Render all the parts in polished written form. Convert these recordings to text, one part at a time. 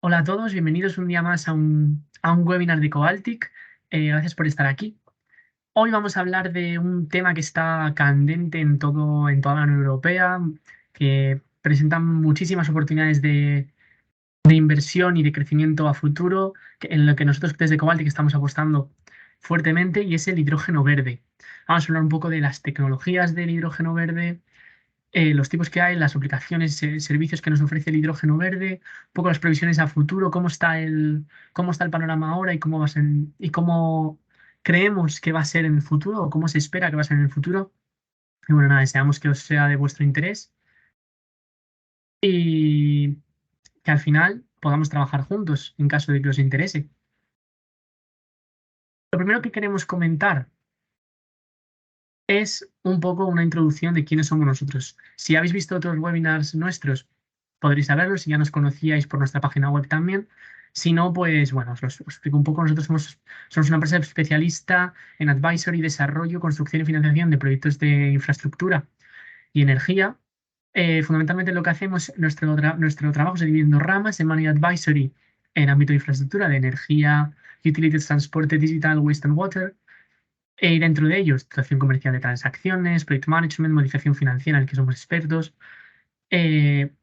Hola a todos, bienvenidos un día más a un webinar de Cobaltic. Gracias por estar aquí. Hoy vamos a hablar de un tema que está candente en toda la Unión Europea, que presenta muchísimas oportunidades de inversión y de crecimiento a futuro, en lo que nosotros desde Cobaltic estamos apostando fuertemente, y es el hidrógeno verde. Vamos a hablar un poco de las tecnologías del hidrógeno verde, los tipos que hay, las aplicaciones, servicios que nos ofrece el hidrógeno verde, un poco las previsiones a futuro, cómo está el panorama ahora y cómo va a ser, y cómo creemos que va a ser en el futuro o cómo se espera que va a ser en el futuro. Y bueno, nada, deseamos que os sea de vuestro interés y que al final podamos trabajar juntos en caso de que os interese. Lo primero que queremos comentar es un poco una introducción de quiénes somos nosotros. Si habéis visto otros webinars nuestros, podréis saberlo, si ya nos conocíais por nuestra página web también. Si no, pues bueno, os explico un poco. Nosotros somos una empresa especialista en advisory, desarrollo, construcción y financiación de proyectos de infraestructura y energía. Fundamentalmente lo que hacemos, nuestro trabajo se divide en dos ramas: en Money Advisory en ámbito de infraestructura, de energía, utilities, transporte, digital, waste and water. Y dentro de ellos, situación comercial de transacciones, project management, modificación financiera, en el que somos expertos. eh,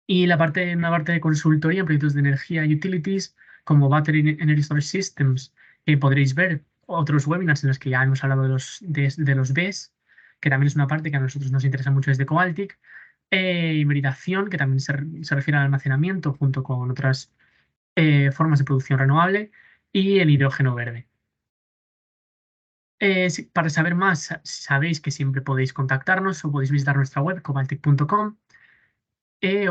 y una parte de consultoría en proyectos de energía y utilities, como Battery Energy Storage Systems, que podréis ver otros webinars en los que ya hemos hablado de los BES, que también es una parte que a nosotros nos interesa mucho desde Cobaltic. Hibridación, que también se refiere al almacenamiento junto con otras formas de producción renovable, y el hidrógeno verde. Para saber más, sabéis que siempre podéis contactarnos o podéis visitar nuestra web, cobaltic.com,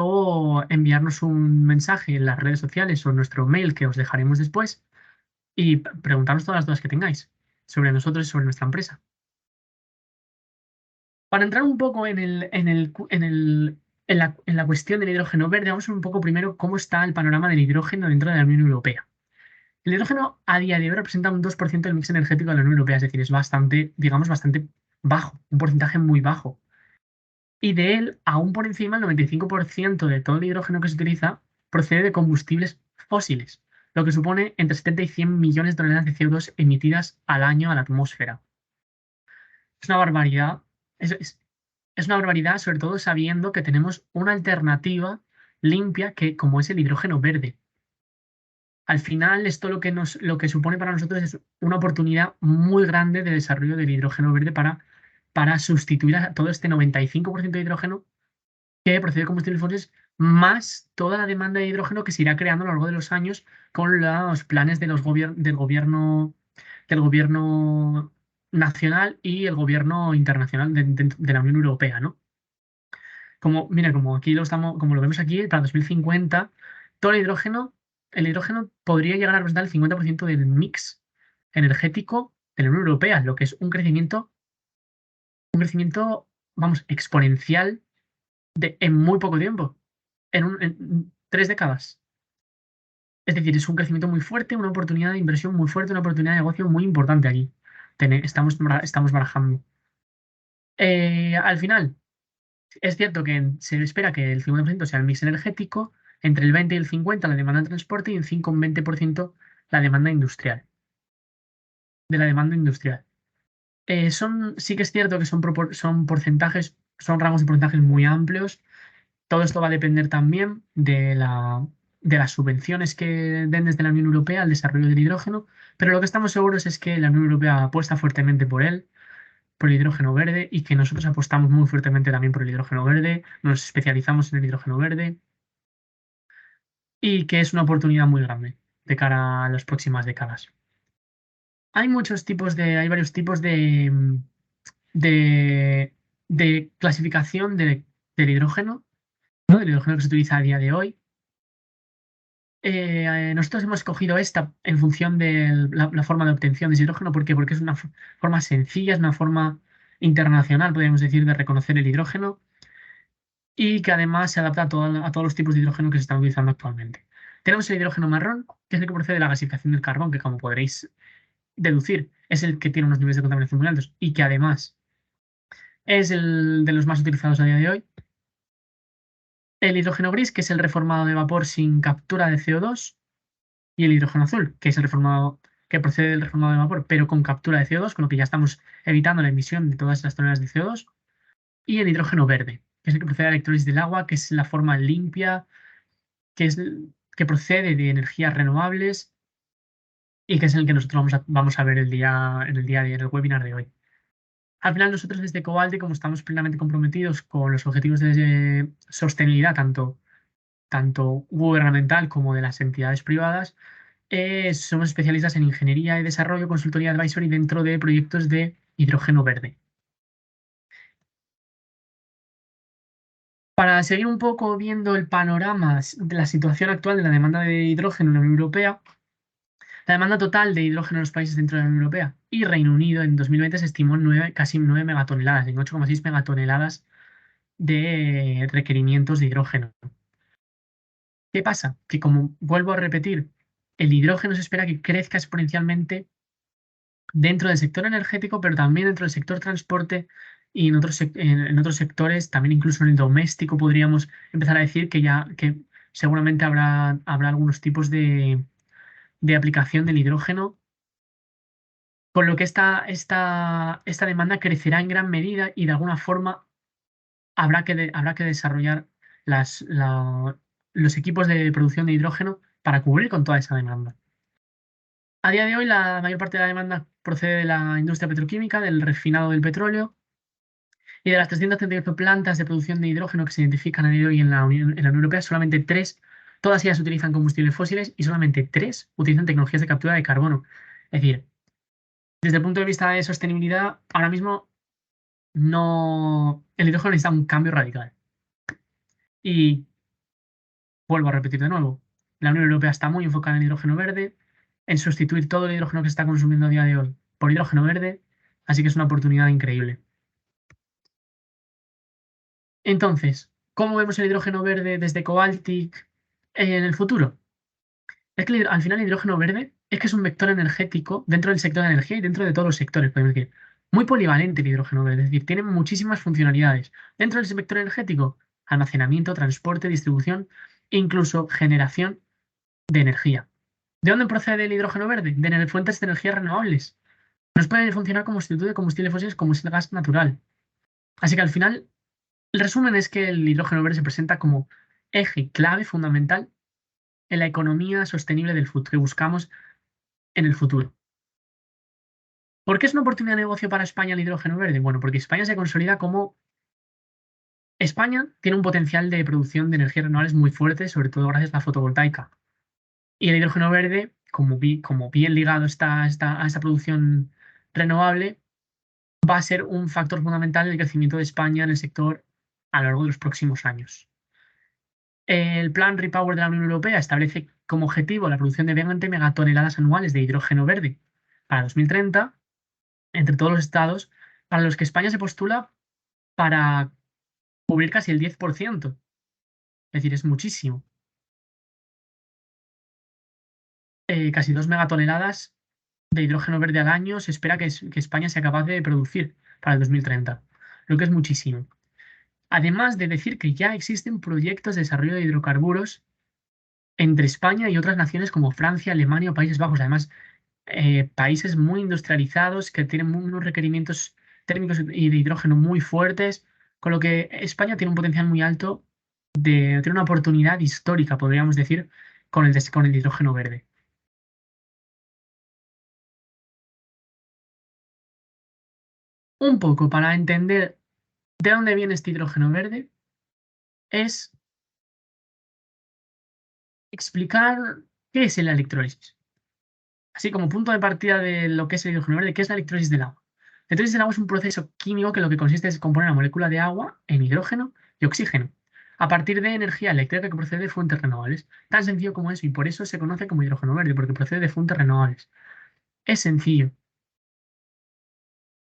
o enviarnos un mensaje en las redes sociales o en nuestro mail que os dejaremos después, y preguntarnos todas las dudas que tengáis sobre nosotros y sobre nuestra empresa. Para entrar un poco en la cuestión del hidrógeno verde, vamos a ver un poco primero cómo está el panorama del hidrógeno dentro de la Unión Europea. El hidrógeno a día de hoy representa un 2% del mix energético de la Unión Europea, es decir, es bastante, digamos, bastante bajo, un porcentaje muy bajo. Y de él, aún por encima, el 95% de todo el hidrógeno que se utiliza procede de combustibles fósiles, lo que supone entre 70 y 100 millones de toneladas de CO2 emitidas al año a la atmósfera. Es una barbaridad. Es una barbaridad, sobre todo sabiendo que tenemos una alternativa limpia como es el hidrógeno verde. Al final, esto lo que supone para nosotros es una oportunidad muy grande de desarrollo del hidrógeno verde para sustituir a todo este 95% de hidrógeno que procede de combustibles fósiles, más toda la demanda de hidrógeno que se irá creando a lo largo de los años con los planes de del gobierno nacional y el gobierno internacional de la Unión Europea, ¿no? Mira, como lo vemos aquí, para 2050, todo el hidrógeno podría llegar a representar el 50% del mix energético de la Unión Europea, lo que es un crecimiento, vamos, exponencial en muy poco tiempo, en 3 décadas. Es decir, es un crecimiento muy fuerte, una oportunidad de inversión muy fuerte, una oportunidad de negocio muy importante aquí. Estamos barajando. Al final, es cierto que se espera que el 50% sea el mix energético, entre el 20 y el 50 la demanda de transporte y en 5 un 20% la demanda industrial, de la demanda industrial. Sí que es cierto que son porcentajes, son rangos de porcentajes muy amplios. Todo esto va a depender también de las subvenciones que den desde la Unión Europea al desarrollo del hidrógeno, pero lo que estamos seguros es que la Unión Europea apuesta fuertemente por él, por el hidrógeno verde, y que nosotros apostamos muy fuertemente también por el hidrógeno verde, nos especializamos en el hidrógeno verde, y que es una oportunidad muy grande de cara a las próximas décadas. Hay varios tipos de, de clasificación del hidrógeno, ¿no? Del hidrógeno que se utiliza a día de hoy. Nosotros hemos escogido esta en función de la forma de obtención de ese hidrógeno. ¿Por qué? Porque es una forma sencilla, es una forma internacional, podríamos decir, de reconocer el hidrógeno, y que además se adapta a todos los tipos de hidrógeno que se están utilizando actualmente. Tenemos el hidrógeno marrón, que es el que procede de la gasificación del carbón, que como podréis deducir, es el que tiene unos niveles de contaminación muy altos y que además es el de los más utilizados a día de hoy. El hidrógeno gris, que es el reformado de vapor sin captura de CO2, y el hidrógeno azul, que es el reformado que procede del reformado de vapor, pero con captura de CO2, con lo que ya estamos evitando la emisión de todas las toneladas de CO2, y el hidrógeno verde, que es el que procede de la electrólisis del agua, que es la forma limpia, que procede de energías renovables y que es el que nosotros vamos a ver en el día de en el webinar de hoy. Al final, nosotros desde Cobalti, como estamos plenamente comprometidos con los objetivos de sostenibilidad, tanto gubernamental como de las entidades privadas, somos especialistas en ingeniería y desarrollo, consultoría advisory dentro de proyectos de hidrógeno verde. Para seguir un poco viendo el panorama de la situación actual de la demanda de hidrógeno en la Unión Europea, la demanda total de hidrógeno en los países dentro de la Unión Europea y Reino Unido en 2020 se estimó en casi 9 megatoneladas, en 8,6 megatoneladas de requerimientos de hidrógeno. ¿Qué pasa? Que como vuelvo a repetir, el hidrógeno se espera que crezca exponencialmente dentro del sector energético, pero también dentro del sector transporte y en otros sectores, también incluso en el doméstico, podríamos empezar a decir que seguramente habrá algunos tipos de aplicación del hidrógeno, con lo que esta demanda crecerá en gran medida y de alguna forma habrá que desarrollar los equipos de producción de hidrógeno para cubrir con toda esa demanda. A día de hoy, la mayor parte de la demanda procede de la industria petroquímica, del refinado del petróleo y de las 338 plantas de producción de hidrógeno que se identifican a día de hoy en la Unión Europea, solamente tres, todas ellas utilizan combustibles fósiles y solamente tres utilizan tecnologías de captura de carbono. Es decir, desde el punto de vista de sostenibilidad, ahora mismo el hidrógeno necesita un cambio radical. Y vuelvo a repetir de nuevo, la Unión Europea está muy enfocada en el hidrógeno verde, en sustituir todo el hidrógeno que se está consumiendo a día de hoy por hidrógeno verde, así que es una oportunidad increíble. Entonces, ¿cómo vemos el hidrógeno verde desde Cobaltic en el futuro? Es que al final el hidrógeno verde es que es un vector energético dentro del sector de energía y dentro de todos los sectores, podemos decir. Muy polivalente el hidrógeno verde, es decir, tiene muchísimas funcionalidades. Dentro del sector energético, almacenamiento, transporte, distribución e incluso generación de energía. ¿De dónde procede el hidrógeno verde? De fuentes de energía renovables. Nos puede funcionar como sustituto de combustibles fósiles como es el gas natural. Así que al final, el resumen es que el hidrógeno verde se presenta como eje clave fundamental en la economía sostenible del futuro que buscamos en el futuro. ¿Por qué es una oportunidad de negocio para España el hidrógeno verde? Bueno, porque España se consolida como España tiene un potencial de producción de energías renovables muy fuerte, sobre todo gracias a la fotovoltaica. Y el hidrógeno verde, como bien ligado está a esta producción renovable, va a ser un factor fundamental en el crecimiento de España en el sector a lo largo de los próximos años. El Plan Repower de la Unión Europea establece como objetivo la producción de 20 megatoneladas anuales de hidrógeno verde para 2030 entre todos los estados, para los que España se postula para cubrir casi el 10%. Es decir, es muchísimo. Casi 2 megatoneladas de hidrógeno verde al año se espera que España sea capaz de producir para el 2030, lo que es muchísimo. Además de decir que ya existen proyectos de desarrollo de hidrocarburos entre España y otras naciones como Francia, Alemania o Países Bajos. Además, países muy industrializados que tienen unos requerimientos térmicos y de hidrógeno muy fuertes, con lo que España tiene un potencial muy alto de tener una oportunidad histórica, podríamos decir, con el hidrógeno verde. Un poco para entender de dónde viene este hidrógeno verde es explicar qué es la electrólisis. Así como punto de partida de lo que es el hidrógeno verde, ¿qué es la electrólisis del agua? La electrólisis del agua es un proceso químico que lo que consiste es componer la molécula de agua en hidrógeno y oxígeno, a partir de energía eléctrica que procede de fuentes renovables. Tan sencillo como eso, y por eso se conoce como hidrógeno verde, porque procede de fuentes renovables. Es sencillo.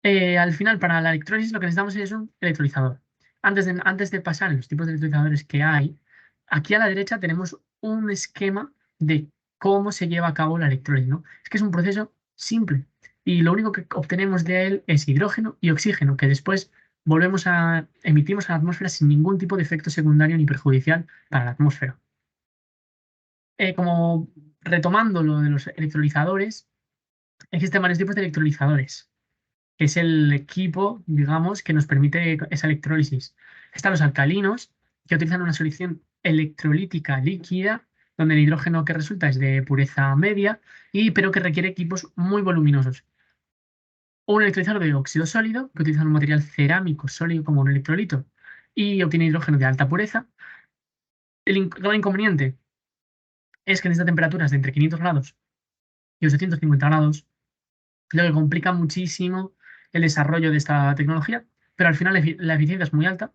Al final, para la electrólisis lo que necesitamos es un electrolizador. Antes de pasar en los tipos de electrolizadores que hay, aquí a la derecha tenemos un esquema de cómo se lleva a cabo la electrólisis, ¿no? Es que es un proceso simple y lo único que obtenemos de él es hidrógeno y oxígeno, que después emitimos a la atmósfera sin ningún tipo de efecto secundario ni perjudicial para la atmósfera. Como retomando lo de los electrolizadores, existen varios tipos de electrolizadores, que es el equipo, digamos, que nos permite esa electrólisis. Están los alcalinos, que utilizan una solución electrolítica líquida, donde el hidrógeno que resulta es de pureza media, pero que requiere equipos muy voluminosos. O un electrolizador de óxido sólido, que utiliza un material cerámico sólido como un electrolito y obtiene hidrógeno de alta pureza. El gran inconveniente es que necesita temperaturas de entre 500 grados y 850 grados, lo que complica muchísimo el desarrollo de esta tecnología, pero al final la eficiencia es muy alta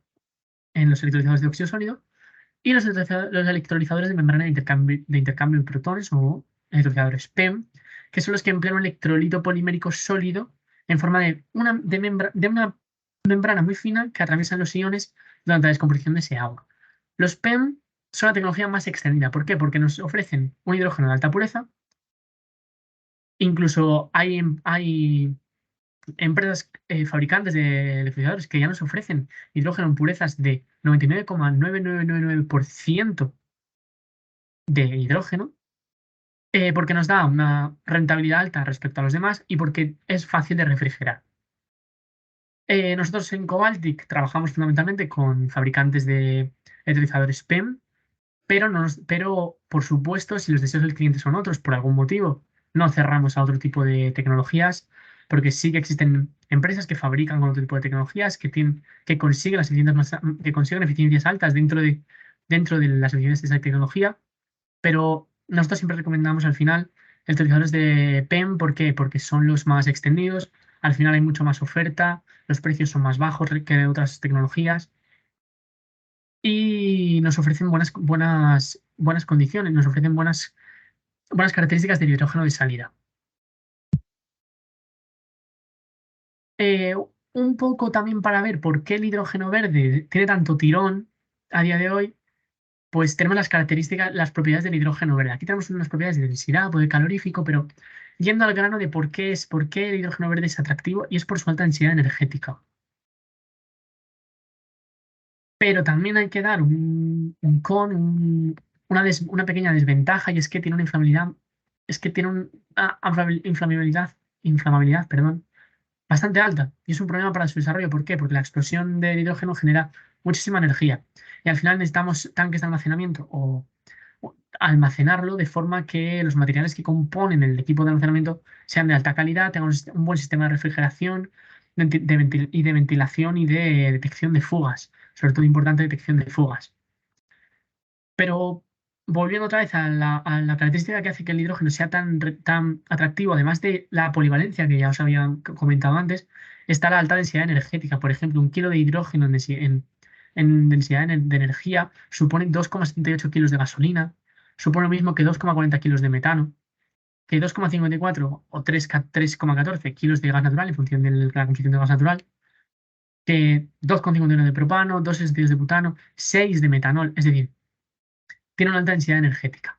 en los electrolizadores de óxido sólido y los electrolizadores de membrana de intercambio de protones o electrolizadores PEM, que son los que emplean un electrolito polimérico sólido en forma de una membrana muy fina que atraviesan los iones durante la descomposición de ese agua. Los PEM son la tecnología más extendida. ¿Por qué? Porque nos ofrecen un hidrógeno de alta pureza. Incluso hay empresas fabricantes de electrolizadores que ya nos ofrecen hidrógeno en purezas de 99,9999% de hidrógeno, porque nos da una rentabilidad alta respecto a los demás y porque es fácil de refrigerar. Nosotros en Cobaltic trabajamos fundamentalmente con fabricantes de electrolizadores PEM, pero por supuesto, si los deseos del cliente son otros por algún motivo, no cerramos a otro tipo de tecnologías, porque sí que existen empresas que fabrican con otro tipo de tecnologías que consiguen que consiguen eficiencias altas dentro de las eficiencias de esa tecnología, pero nosotros siempre recomendamos al final electrolizadores de PEM. ¿Por qué? Porque son los más extendidos, al final hay mucho más oferta, los precios son más bajos que de otras tecnologías y nos ofrecen buenas condiciones, nos ofrecen buenas características del hidrógeno de salida. Un poco también para ver por qué el hidrógeno verde tiene tanto tirón a día de hoy, pues tenemos las características, las propiedades del hidrógeno verde. Aquí tenemos unas propiedades de densidad, poder calorífico, pero yendo al grano de por qué el hidrógeno verde es atractivo, y es por su alta densidad energética. Pero también hay que dar una pequeña desventaja, y es que tiene una inflamabilidad, inflamabilidad, perdón, bastante alta. Y es un problema para su desarrollo. ¿Por qué? Porque la explosión del hidrógeno genera muchísima energía. Y al final necesitamos tanques de almacenamiento o almacenarlo de forma que los materiales que componen el equipo de almacenamiento sean de alta calidad, tengan un buen sistema de refrigeración y de ventilación y de detección de fugas. Sobre todo importante detección de fugas. Pero volviendo otra vez a la característica que hace que el hidrógeno sea tan atractivo, además de la polivalencia que ya os había comentado antes, está la alta densidad energética. Por ejemplo, un kilo de hidrógeno en densidad de energía supone 2,78 kilos de gasolina, supone lo mismo que 2,40 kilos de metano, que 2,54 o 3,14 kilos de gas natural en función de la composición del gas natural, que 2,51 de propano, 2,62 de butano, 6 de metanol. Es decir, tiene una alta densidad energética.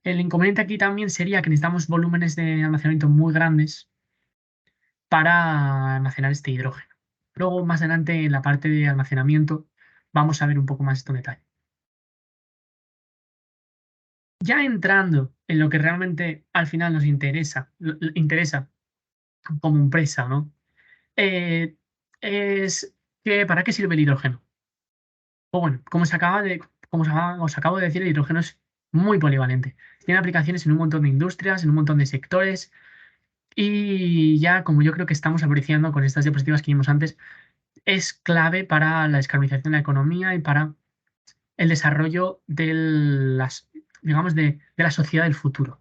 El inconveniente aquí también sería que necesitamos volúmenes de almacenamiento muy grandes para almacenar este hidrógeno. Luego, más adelante, en la parte de almacenamiento, vamos a ver un poco más esto en detalle. Ya entrando en lo que realmente al final nos interesa como empresa, ¿no? Eh, es que ¿para qué sirve el hidrógeno? Pues bueno, os acabo de decir, el hidrógeno es muy polivalente. Tiene aplicaciones en un montón de industrias, en un montón de sectores. Y ya, como yo creo que estamos apreciando con estas diapositivas que vimos antes, es clave para la descarbonización de la economía y para el desarrollo digamos, de la sociedad del futuro.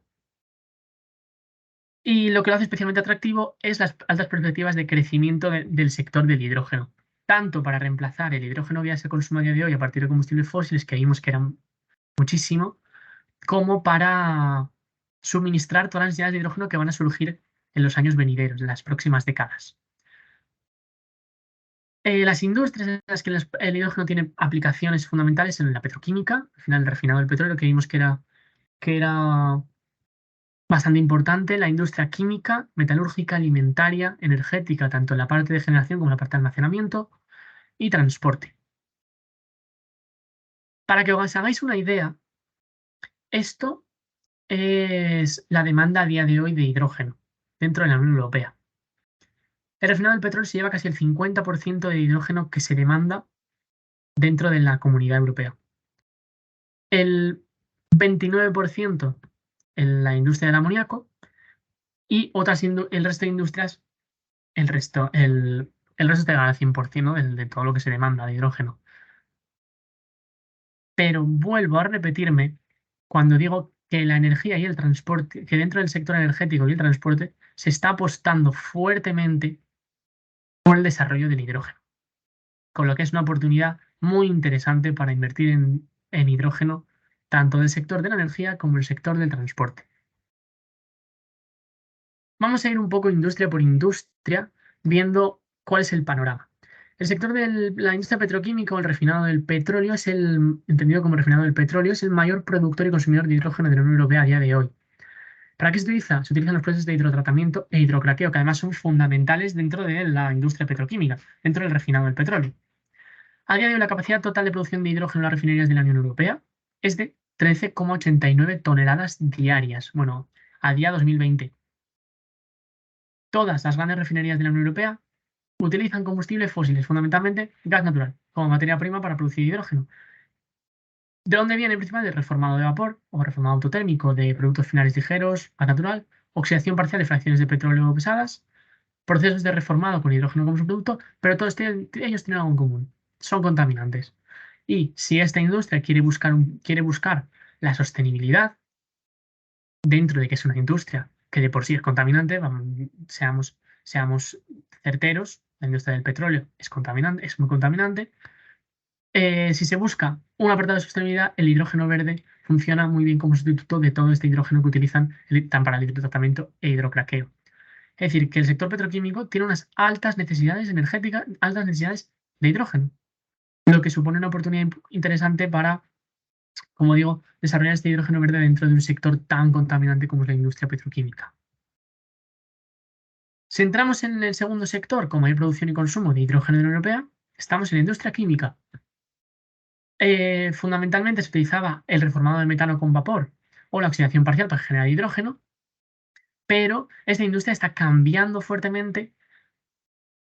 Y lo que lo hace especialmente atractivo es las altas perspectivas de crecimiento del sector del hidrógeno, tanto para reemplazar el hidrógeno que ya se consume a día de hoy a partir de combustibles fósiles, que vimos que eran muchísimo, como para suministrar todas las necesidades de hidrógeno que van a surgir en los años venideros, en las próximas décadas. Las industrias en las que el hidrógeno tiene aplicaciones fundamentales en la petroquímica, al final el refinado del petróleo, que vimos que era bastante importante, la industria química, metalúrgica, alimentaria, energética, tanto en la parte de generación como en la parte de almacenamiento, y transporte. Para que os hagáis una idea, esto es la demanda a día de hoy de hidrógeno dentro de la Unión Europea. El refinado del petróleo se lleva casi el 50% de hidrógeno que se demanda dentro de la Comunidad Europea. El 29% en la industria del amoníaco y el resto de industrias, el resto te da el 100%, ¿no? de todo lo que se demanda de hidrógeno. Pero vuelvo a repetirme cuando digo que la energía y el transporte, que dentro del sector energético y el transporte se está apostando fuertemente por el desarrollo del hidrógeno, con lo que es una oportunidad muy interesante para invertir en hidrógeno, tanto del sector de la energía como el sector del transporte. Vamos a ir un poco industria por industria, viendo cuál es el panorama. El sector de la industria petroquímica o el refinado del petróleo entendido como refinado del petróleo, es el mayor productor y consumidor de hidrógeno de la Unión Europea a día de hoy. ¿Para qué se utiliza? Se utilizan los procesos de hidrotratamiento e hidrocraqueo, que además son fundamentales dentro de la industria petroquímica, dentro del refinado del petróleo. A día de hoy, la capacidad total de producción de hidrógeno en las refinerías de la Unión Europea es de 13,89 toneladas diarias. Bueno, a día 2020. Todas las grandes refinerías de la Unión Europea utilizan combustibles fósiles, fundamentalmente gas natural, como materia prima para producir hidrógeno. ¿De dónde viene principalmente? Reformado de vapor o reformado autotérmico de productos finales ligeros, gas natural, oxidación parcial de fracciones de petróleo pesadas, procesos de reformado con hidrógeno como subproducto, pero todos ellos tienen algo en común: son contaminantes. Y si esta industria quiere buscar la sostenibilidad dentro de que es una industria que de por sí es contaminante, seamos certeros, la industria del petróleo es contaminante, es muy contaminante. Si se busca un apartado de sostenibilidad, el hidrógeno verde funciona muy bien como sustituto de todo este hidrógeno que utilizan tan para el hidrotratamiento e hidrocraqueo. Es decir, que el sector petroquímico tiene unas altas necesidades energéticas, altas necesidades de hidrógeno, lo que supone una oportunidad interesante para, como digo, desarrollar este hidrógeno verde dentro de un sector tan contaminante como es la industria petroquímica. Si entramos en el segundo sector, como hay producción y consumo de hidrógeno en la Unión Europea, estamos en la industria química. Fundamentalmente se utilizaba el reformado de metano con vapor o la oxidación parcial para generar hidrógeno, pero esta industria está cambiando fuertemente,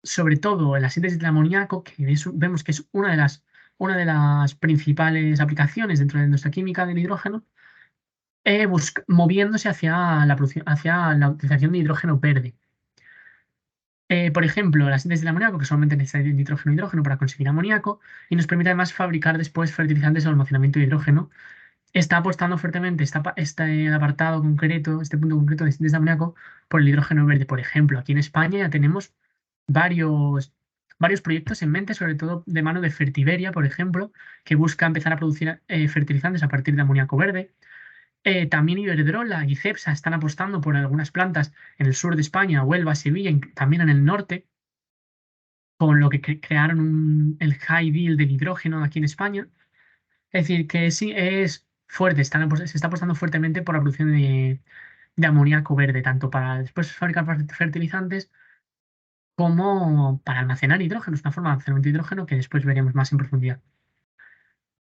sobre todo en la síntesis del amoníaco, que vemos que es una de las principales aplicaciones dentro de la industria química del hidrógeno, moviéndose hacia la utilización de hidrógeno verde. Por ejemplo, la síntesis del amoníaco, que solamente necesita nitrógeno e hidrógeno para conseguir amoníaco, y nos permite además fabricar después fertilizantes o almacenamiento de hidrógeno. Está apostando fuertemente este apartado concreto, este punto concreto de síntesis de amoníaco, por el hidrógeno verde. Por ejemplo, aquí en España ya tenemos varios proyectos en mente, sobre todo de mano de Fertiberia, por ejemplo, que busca empezar a producir fertilizantes a partir de amoníaco verde. También Iberdrola y Cepsa están apostando por algunas plantas en el sur de España, Huelva, Sevilla, también en el norte, con lo que crearon el High Deal del hidrógeno aquí en España. Es decir, que sí es fuerte, se está apostando fuertemente por la producción de amoníaco verde, tanto para después fabricar fertilizantes como para almacenar hidrógeno. Es una forma de almacenamiento de hidrógeno que después veremos más en profundidad.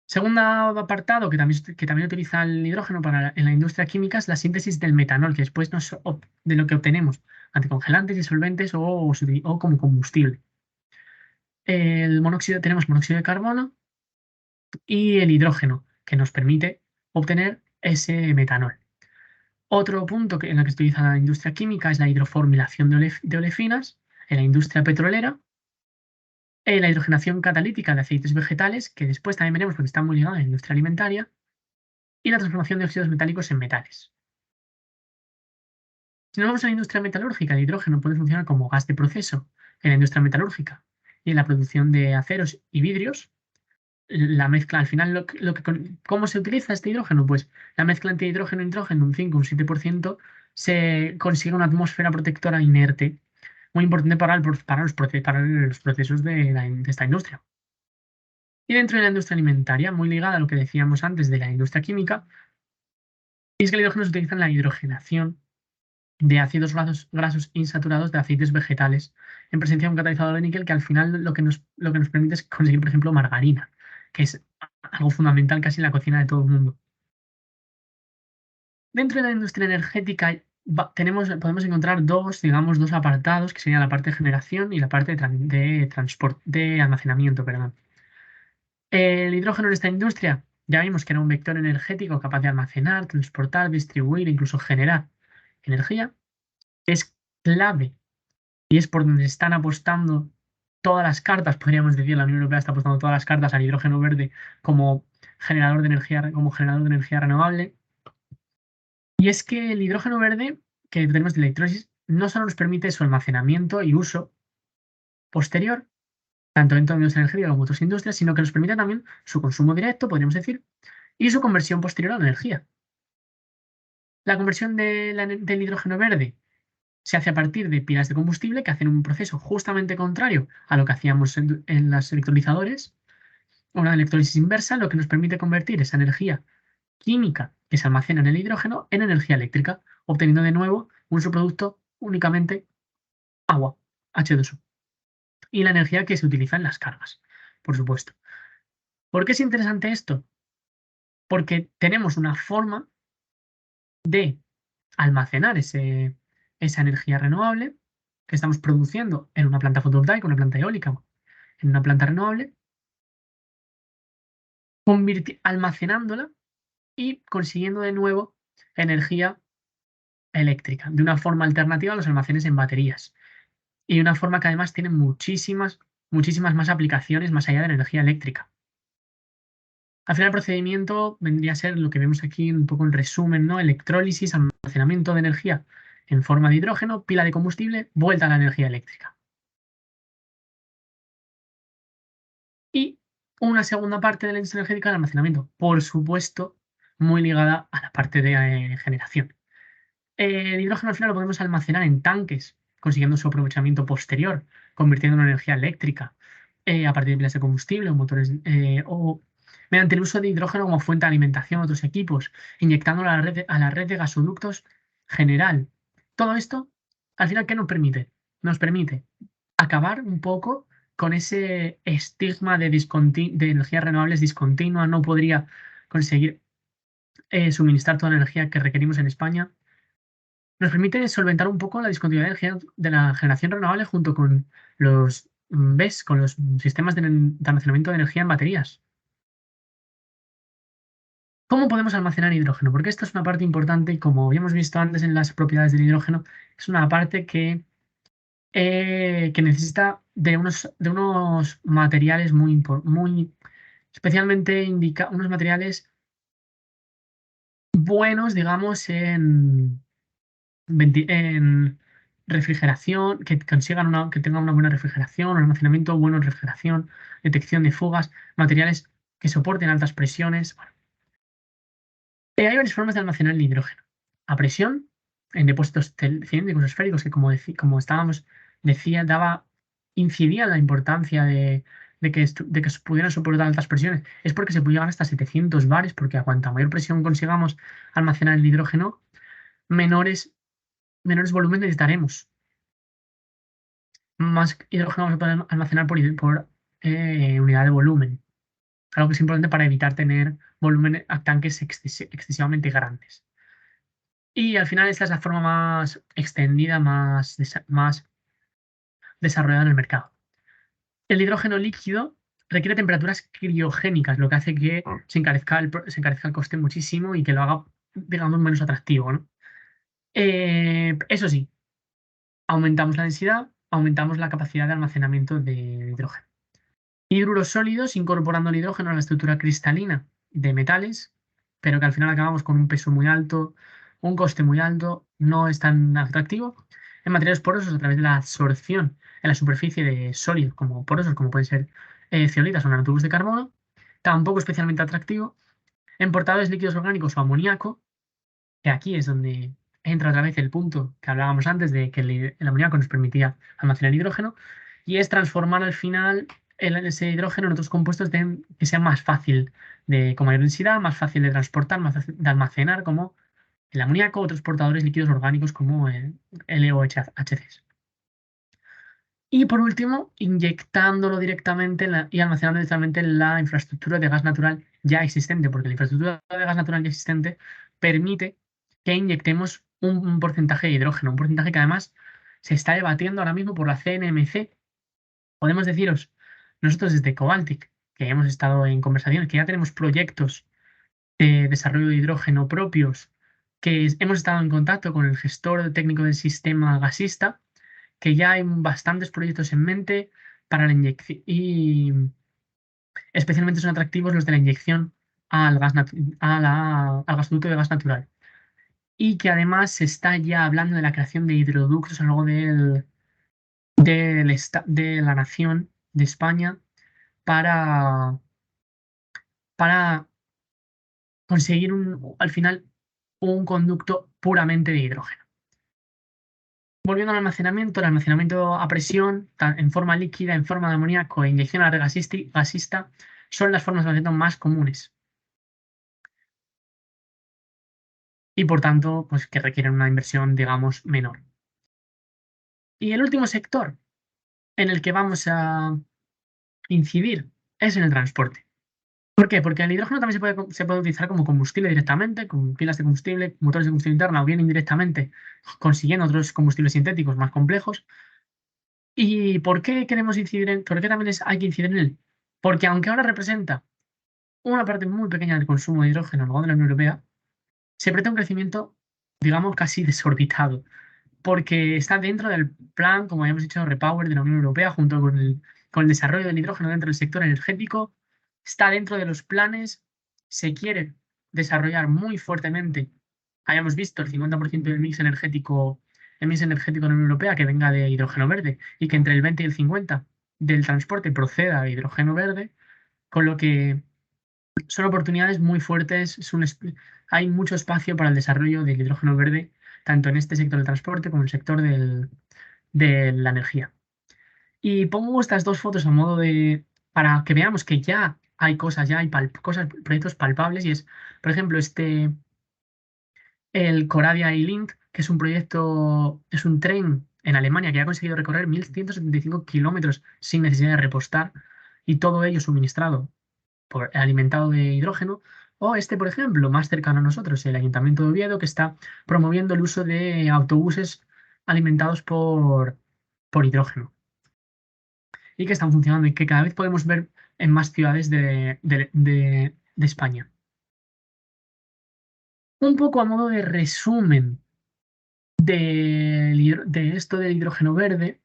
Segundo apartado que también utiliza el hidrógeno en la industria química es la síntesis del metanol, que después de lo que obtenemos anticongelantes, disolventes o como combustible. Tenemos monóxido de carbono y el hidrógeno, que nos permite obtener ese metanol. Otro punto en el que se utiliza la industria química es la hidroformilación de olefinas, en la industria petrolera, la hidrogenación catalítica de aceites vegetales, que después también veremos porque está muy ligada a la industria alimentaria, y la transformación de óxidos metálicos en metales. Si nos vamos a la industria metalúrgica, el hidrógeno puede funcionar como gas de proceso en la industria metalúrgica y en la producción de aceros y vidrios. La mezcla, al final, ¿cómo se utiliza este hidrógeno? Pues la mezcla entre hidrógeno y nitrógeno, un 5 o un 7%, se consigue una atmósfera protectora inerte, muy importante para los procesos de esta industria. Y dentro de la industria alimentaria, muy ligada a lo que decíamos antes de la industria química, es que el hidrógeno se utiliza en la hidrogenación de ácidos grasos insaturados de aceites vegetales en presencia de un catalizador de níquel que al final lo que nos permite es conseguir, por ejemplo, margarina, que es algo fundamental casi en la cocina de todo el mundo. Dentro de la industria energética podemos encontrar dos apartados, que serían la parte de generación y la parte de transporte, de almacenamiento, perdón. El hidrógeno en esta industria, ya vimos que era un vector energético capaz de almacenar, transportar, distribuir, incluso generar energía. Es clave y es por donde están apostando todas las cartas, podríamos decir, la Unión Europea está apostando todas las cartas al hidrógeno verde como como generador de energía renovable. Y es que el hidrógeno verde que tenemos de electrólisis no solo nos permite su almacenamiento y uso posterior, tanto dentro de la industria energética como otras industrias, sino que nos permite también su consumo directo, podríamos decir, y su conversión posterior a la energía. La conversión del hidrógeno verde se hace a partir de pilas de combustible que hacen un proceso justamente contrario a lo que hacíamos en los electrolizadores, una electrólisis inversa, lo que nos permite convertir esa energía química que se almacena en el hidrógeno en energía eléctrica, obteniendo de nuevo un subproducto únicamente agua, H2O, y la energía que se utiliza en las cargas, por supuesto. ¿Por qué es interesante esto? Porque tenemos una forma de almacenar esa energía renovable que estamos produciendo en una planta fotovoltaica, una planta eólica, en una planta renovable, almacenándola y consiguiendo de nuevo energía eléctrica, de una forma alternativa a los almacenes en baterías. Y de una forma que además tiene muchísimas más aplicaciones más allá de la energía eléctrica. Al final el procedimiento vendría a ser lo que vemos aquí un poco en resumen, ¿no? Electrólisis, almacenamiento de energía en forma de hidrógeno, pila de combustible, vuelta a la energía eléctrica. Y una segunda parte de la industria energética, el almacenamiento, por supuesto, muy ligada a la parte de generación. El hidrógeno al final lo podemos almacenar en tanques, consiguiendo su aprovechamiento posterior, convirtiéndolo en energía eléctrica, a partir de pilas de combustible o motores, o mediante el uso de hidrógeno como fuente de alimentación a otros equipos, inyectándolo a la red de gasoductos general. Todo esto, al final, ¿qué nos permite? Nos permite acabar un poco con ese estigma de energías renovables discontinua, no podría conseguir suministrar toda la energía que requerimos en España. Nos permite solventar un poco la discontinuidad de la generación renovable junto con los BESS, con los sistemas de almacenamiento de energía en baterías. ¿Cómo podemos almacenar hidrógeno? Porque esta es una parte importante y como habíamos visto antes en las propiedades del hidrógeno, es una parte que necesita de unos materiales muy especialmente unos materiales buenos, digamos, en refrigeración, que tengan una buena refrigeración, almacenamiento bueno en refrigeración, detección de fugas, materiales que soporten altas presiones. Bueno, hay varias formas de almacenar el hidrógeno. A presión, en depósitos cilíndricos esféricos, que como estábamos, incidía en la importancia de que pudieran soportar altas presiones. Es porque se puede llegar hasta 700 bares, porque a cuanta mayor presión consigamos almacenar el hidrógeno, menores volúmenes necesitaremos. Más hidrógeno vamos a poder almacenar por unidad de volumen. Algo que es importante para evitar tener tanques excesivamente grandes. Y al final esta es la forma más extendida, más desarrollada en el mercado. El hidrógeno líquido requiere temperaturas criogénicas, lo que hace que se encarezca el coste muchísimo y que lo haga, digamos, menos atractivo, ¿no? Eso sí, aumentamos la densidad, aumentamos la capacidad de almacenamiento de hidrógeno. Hidruros sólidos incorporando el hidrógeno a la estructura cristalina de metales, pero que al final acabamos con un peso muy alto, un coste muy alto, no es tan atractivo. En materiales porosos a través de la absorción en la superficie de sólidos como porosos, como pueden ser zeolitas o nanotubos de carbono, tampoco especialmente atractivo. En portadores líquidos orgánicos o amoníaco, que aquí es donde entra otra vez el punto que hablábamos antes de que el amoníaco nos permitía almacenar hidrógeno, y es transformar al final ese hidrógeno en otros compuestos que sean más fácil con mayor densidad, más fácil de transportar, más fácil de almacenar, como el amoníaco, otros portadores líquidos orgánicos como LOHCs. Y por último, inyectándolo directamente y almacenando directamente en la infraestructura de gas natural ya existente, porque la infraestructura de gas natural ya existente permite que inyectemos un porcentaje de hidrógeno, un porcentaje que además se está debatiendo ahora mismo por la CNMC. Podemos deciros, nosotros desde Cobaltic, que hemos estado en conversaciones, que ya tenemos proyectos de desarrollo de hidrógeno propios, que hemos estado en contacto con el gestor técnico del sistema gasista, que ya hay bastantes proyectos en mente para la inyección y especialmente son atractivos los de la inyección al gasoducto de gas natural. Y que además se está ya hablando de la creación de hidroductos a lo largo de la nación de España para, para conseguir al final un conducto puramente de hidrógeno. Volviendo al almacenamiento, el almacenamiento a presión, en forma líquida, en forma de amoníaco e inyección a la red gasista son las formas de almacenamiento más comunes y por tanto pues, que requieren una inversión, digamos, menor. Y el último sector en el que vamos a incidir es en el transporte. ¿Por qué? Porque el hidrógeno también se puede utilizar como combustible directamente, con pilas de combustible, motores de combustión interna o bien indirectamente, consiguiendo otros combustibles sintéticos más complejos. ¿Y por qué queremos incidir por qué también hay que incidir en él? Porque aunque ahora representa una parte muy pequeña del consumo de hidrógeno en el de la Unión Europea, se prevé un crecimiento, digamos, casi desorbitado, porque está dentro del plan, como habíamos dicho, Repower de la Unión Europea, junto con el desarrollo del hidrógeno dentro del sector energético, está dentro de los planes, se quiere desarrollar muy fuertemente. Habíamos visto el 50% del mix energético de la Unión Europea que venga de hidrógeno verde y que entre el 20 y el 50 del transporte proceda de hidrógeno verde, con lo que son oportunidades muy fuertes, hay mucho espacio para el desarrollo del hidrógeno verde, tanto en este sector del transporte como en el sector de la energía. Y pongo estas dos fotos a modo para que veamos que ya hay cosas, ya hay proyectos palpables, y es, por ejemplo, el Coradia E-Link, que es un proyecto, es un tren en Alemania que ha conseguido recorrer 1.175 kilómetros sin necesidad de repostar, y todo ello suministrado alimentado de hidrógeno, o por ejemplo, más cercano a nosotros, el Ayuntamiento de Oviedo, que está promoviendo el uso de autobuses alimentados por hidrógeno y que están funcionando y que cada vez podemos ver en más ciudades de España. Un poco a modo de resumen de esto del hidrógeno verde,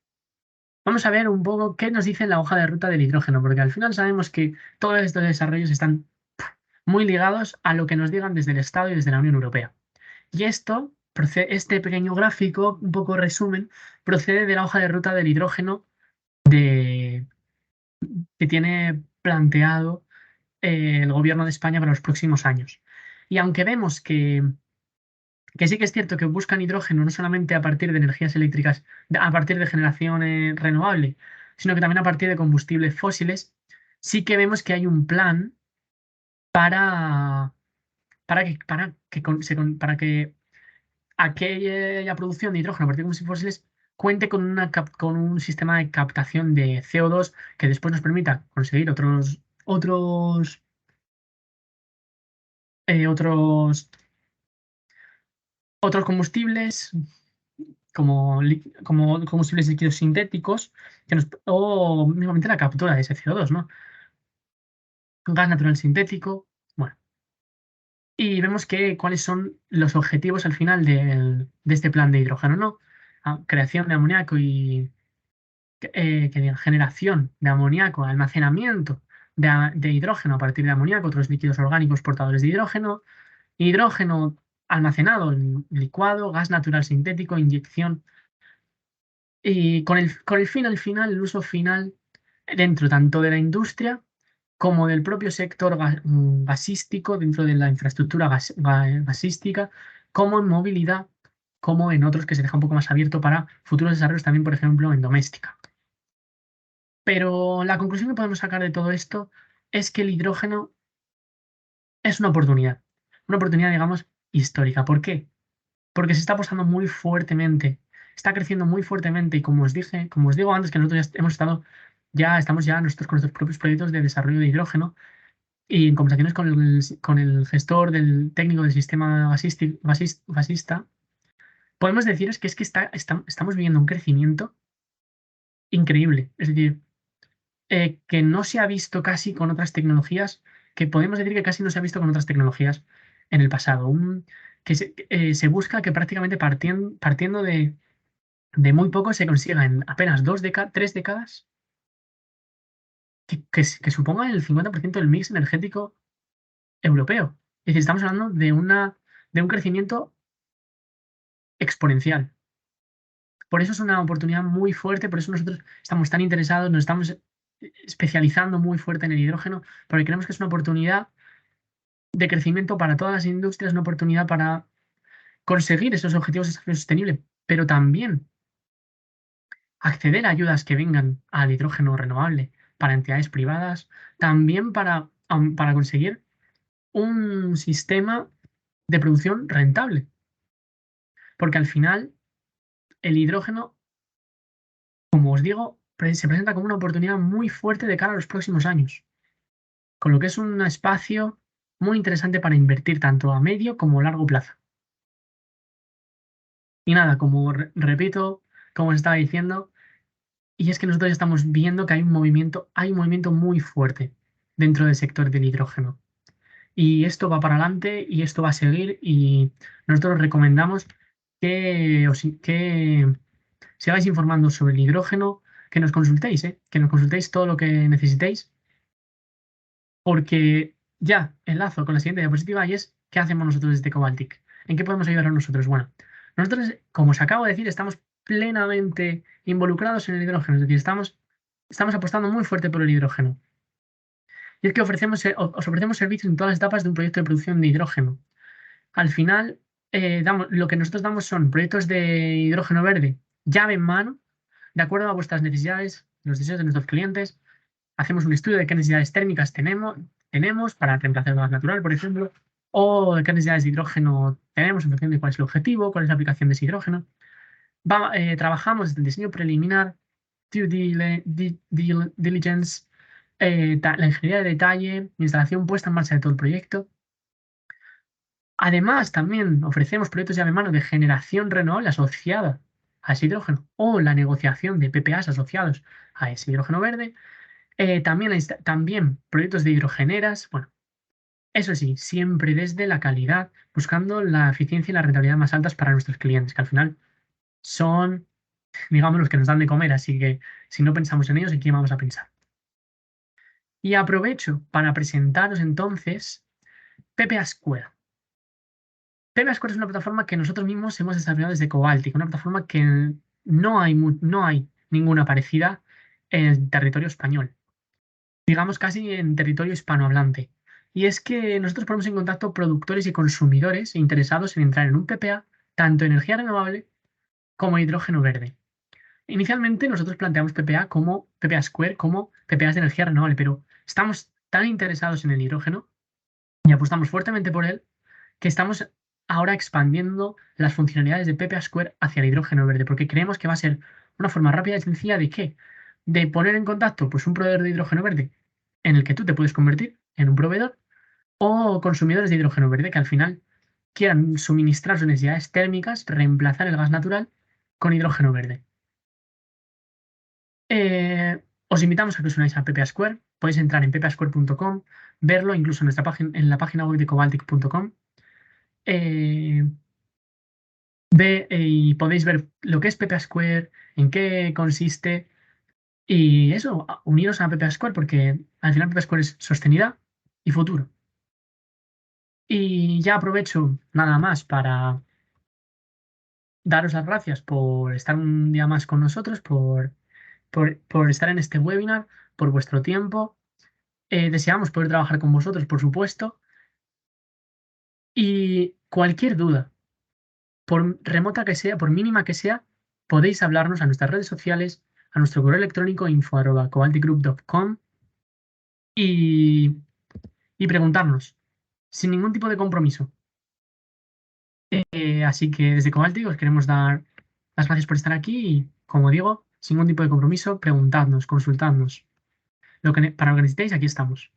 vamos a ver un poco qué nos dice la hoja de ruta del hidrógeno, porque al final sabemos que todos estos desarrollos están muy ligados a lo que nos digan desde el Estado y desde la Unión Europea. Y este pequeño gráfico, un poco resumen, procede de la hoja de ruta del hidrógeno que tiene planteado el gobierno de España para los próximos años. Y aunque vemos que sí que es cierto que buscan hidrógeno no solamente a partir de energías eléctricas, a partir de generación renovable, sino que también a partir de combustibles fósiles, sí que vemos que hay un plan para, para que aquella producción de hidrógeno a partir de combustibles fósiles cuente con un sistema de captación de CO2 que después nos permita conseguir eh, otros, otros combustibles como combustibles líquidos sintéticos o mismamente la captura de ese CO2, ¿no? Gas natural sintético. Bueno, y vemos cuáles son los objetivos al final de este plan de hidrógeno, ¿no? Creación de amoníaco que diga, generación de amoníaco, almacenamiento de hidrógeno a partir de amoníaco, otros líquidos orgánicos portadores de hidrógeno almacenado en licuado, gas natural sintético, inyección, y con el fin al final, el uso final dentro tanto de la industria como del propio sector gasístico, dentro de la infraestructura gasística, como en movilidad, como en otros que se deja un poco más abierto para futuros desarrollos también, por ejemplo, en doméstica. Pero la conclusión que podemos sacar de todo esto es que el hidrógeno es una oportunidad, digamos, histórica. ¿Por qué? porque se está apostando muy fuertemente, está creciendo muy fuertemente y como os dije, como os digo antes, que nosotros ya hemos estado, ya estamos ya nosotros con nuestros propios proyectos de desarrollo de hidrógeno y en conversaciones con el gestor del técnico del sistema gasista, podemos deciros que es que estamos viviendo un crecimiento increíble. Es decir, que no se ha visto casi con otras tecnologías, que podemos decir que casi no se ha visto con otras tecnologías en el pasado. Se busca que prácticamente partiendo de muy poco se consiga en apenas 3 décadas que suponga el 50% del mix energético europeo. Es decir, estamos hablando de un crecimiento exponencial. Por eso es una oportunidad muy fuerte, por eso nosotros estamos tan interesados, nos estamos especializando muy fuerte en el hidrógeno, porque creemos que es una oportunidad de crecimiento para todas las industrias, una oportunidad para conseguir esos objetivos de desarrollo sostenible, pero también acceder a ayudas que vengan al hidrógeno renovable para entidades privadas, también para conseguir un sistema de producción rentable, porque al final el hidrógeno, como os digo, se presenta como una oportunidad muy fuerte de cara a los próximos años, con lo que es un espacio muy interesante para invertir tanto a medio como a largo plazo. Y nada, como repito, como os estaba diciendo, y es que nosotros estamos viendo que hay un movimiento muy fuerte dentro del sector del hidrógeno. Y esto va para adelante y esto va a seguir y nosotros recomendamos que sigáis informando sobre el hidrógeno, que nos consultéis, que nos consultéis todo lo que necesitéis, porque ya enlazo con la siguiente diapositiva y es ¿qué hacemos nosotros desde Cobaltic? ¿En qué podemos ayudar a nosotros? Bueno, nosotros, como os acabo de decir, estamos plenamente involucrados en el hidrógeno, es decir, estamos apostando muy fuerte por el hidrógeno. Y es que os ofrecemos servicios en todas las etapas de un proyecto de producción de hidrógeno. Al final, lo que nosotros damos son proyectos de hidrógeno verde, llave en mano, de acuerdo a vuestras necesidades, los deseos de nuestros clientes. Hacemos un estudio de qué necesidades térmicas tenemos para reemplazar el gas natural, por ejemplo, o de qué necesidades de hidrógeno tenemos en función de cuál es el objetivo, cuál es la aplicación de ese hidrógeno. Trabajamos desde el diseño preliminar, diligence, la ingeniería de detalle, instalación puesta en marcha de todo el proyecto. Además, también ofrecemos proyectos llave en mano de generación renovable asociada a ese hidrógeno o la negociación de PPAs asociados a ese hidrógeno verde. También proyectos de hidrogeneras. Bueno, eso sí, siempre desde la calidad, buscando la eficiencia y la rentabilidad más altas para nuestros clientes, que al final son, digamos, los que nos dan de comer. Así que si no pensamos en ellos, ¿en quién vamos a pensar? Y aprovecho para presentaros entonces PPA Square. PPA Square es una plataforma que nosotros mismos hemos desarrollado desde Cobaltic, una plataforma que no hay ninguna parecida en el territorio español, digamos casi en territorio hispanohablante. Y es que nosotros ponemos en contacto productores y consumidores interesados en entrar en un PPA, tanto energía renovable como hidrógeno verde. Inicialmente nosotros planteamos PPA Square como PPAs de energía renovable, pero estamos tan interesados en el hidrógeno y apostamos fuertemente por él que estamos ahora expandiendo las funcionalidades de PPA Square hacia el hidrógeno verde, porque creemos que va a ser una forma rápida y sencilla de ¿qué? De poner en contacto pues, un proveedor de hidrógeno verde en el que tú te puedes convertir en un proveedor o consumidores de hidrógeno verde que al final quieran suministrar sus necesidades térmicas, reemplazar el gas natural con hidrógeno verde. Os invitamos a que os unáis a PPA Square. Podéis entrar en ppasquare.com, verlo incluso en la página web de cobaltic.com. Y podéis ver lo que es PPA Square, en qué consiste y eso, uniros a PPA Square porque al final PPA Square es sostenibilidad y futuro. Y ya aprovecho nada más para daros las gracias por estar un día más con nosotros, por estar en este webinar, por vuestro tiempo. Deseamos poder trabajar con vosotros, por supuesto. Y cualquier duda, por remota que sea, por mínima que sea, podéis hablarnos a nuestras redes sociales, a nuestro correo electrónico info@cobalticgroup.com y, y preguntarnos sin ningún tipo de compromiso. Así que desde Cobaltic os queremos dar las gracias por estar aquí y, como digo, sin ningún tipo de compromiso, preguntadnos, consultadnos. Para lo que necesitéis, aquí estamos.